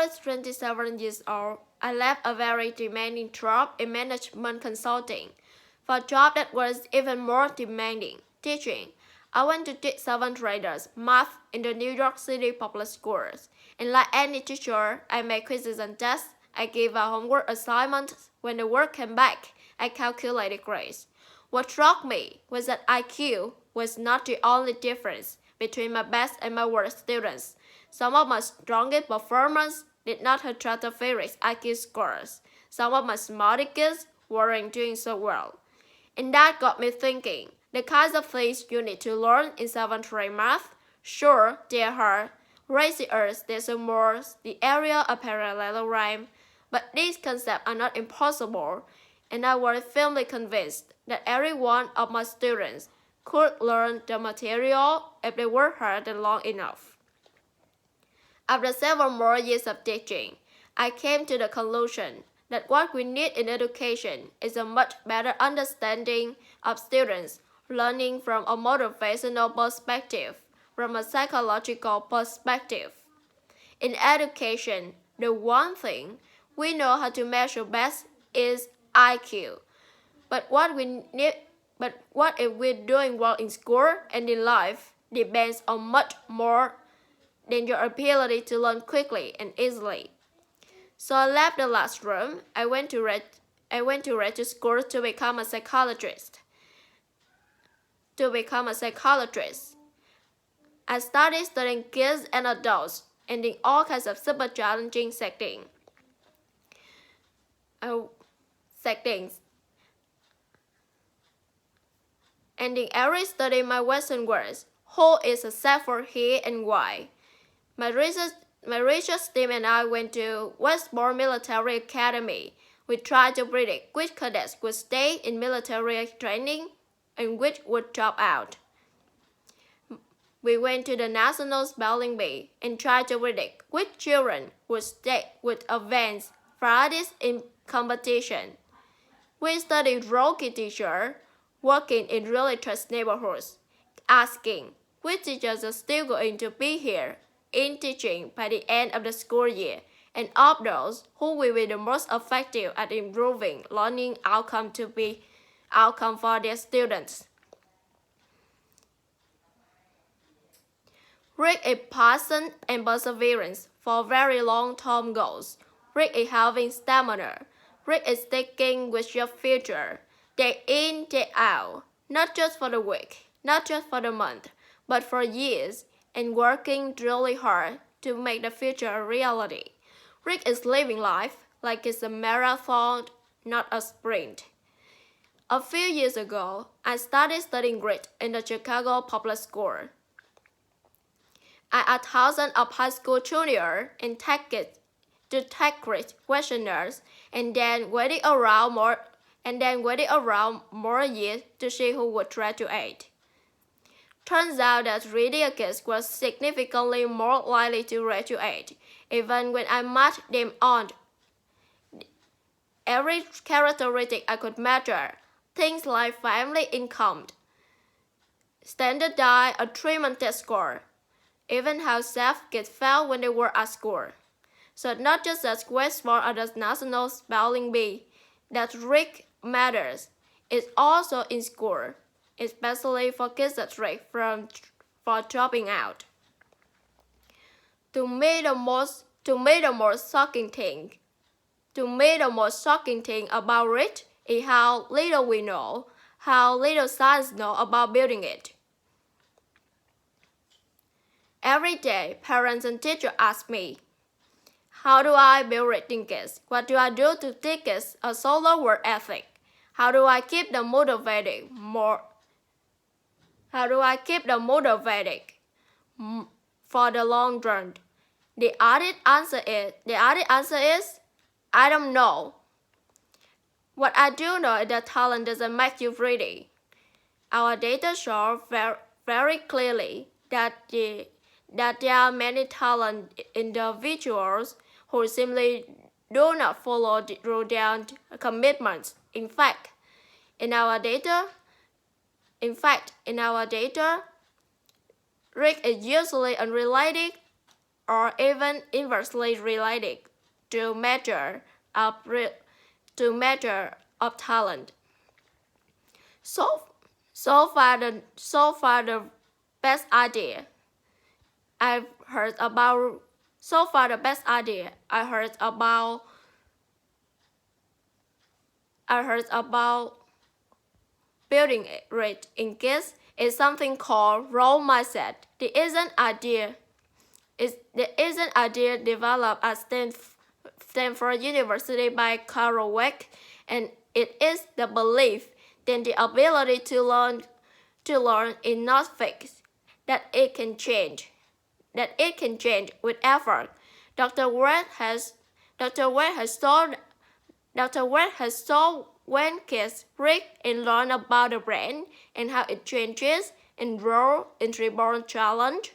was 27 years old, I left a very demanding job in management consulting for a job that was even more demanding, teaching. I went to teach 7th graders math in the New York City public schools, and like any teacher, I made quizzes and tests. I gave out homework assignments. When the work came back, I calculated grades. What struck me was that IQ was not the only difference between my best and my worst students. Some of my strongest performers did not have stratospheric IQ scores. Some of my smartest kids weren't doing so well. And that got me thinking, the kinds of things you need to learn in 7th grade math, sure, they are hard. Raise the earth, decimals, the area of parallelogram, but these concepts are not impossible, and I was firmly convinced that every one of my students could learn the material if they worked hard and long enough. After several more years of teaching, I came to the conclusion that what we need in education is a much better understanding of students learning from a motivational perspective, from a psychological perspective. In education, the one thing we know how to measure best is IQ. But what if we're doing well in school and in life depends on much more than your ability to learn quickly and easily. So I left the last room. I went to graduate school to become a psychologist. I started studying kids and adults and in all kinds of super challenging settings. And in every study, my Western words, who is successful here and why. My research team and I went to Westport Military Academy. We tried to predict which cadets would stay in military training and which would drop out. We went to the National Spelling Bee and tried to predict which children would advance farthest in competition. We studied rookie teachers working in really trust neighborhoods, asking which teachers are still going to be here in teaching by the end of the school year, and of those who will be the most effective at improving learning outcome for their students. Rick is passion and perseverance for very long-term goals. Rick is having stamina. Rick is sticking with your future, day in, day out, not just for the week, not just for the month, but for years, and working really hard to make the future a reality. Rick is living life like it's a marathon, not a sprint. A few years ago, I started studying grit in the Chicago public school. I had thousands of high school juniors and take grit questionnaires and then waited around more years to see who would graduate. Turns out that readier kids were significantly more likely to graduate, even when I matched them on every characteristic I could measure, things like family income, standardized achievement test score, even how safe kids felt when they were at school. So not just as Westport or the National Spelling Bee that Rick matters, it's also in school, especially for kids at risk for dropping out. To me, the most shocking thing about Rick is how little we know, how little science know about building it. Every day, parents and teachers ask me, how do I build reading kids? What do I do to teach kids a solid work ethic? How do I keep them motivated for the long run? The honest answer is, I don't know. What I do know is that talent doesn't make you pretty. Our data show very clearly that there are many talented individuals who simply do not follow through their commitments. In fact, in our data, Rick is usually unrelated or even inversely related to measure of talent. So, so far the best idea I've heard about. So far the best idea I heard about building it in kids is something called role mindset. There is an idea developed at Stanford University by Carol Weck, and it is the belief that the ability to learn is not fixed, that it can change with effort. Dr. Weck has told when kids read and learn about the brain and how it changes, enroll in reborn challenge,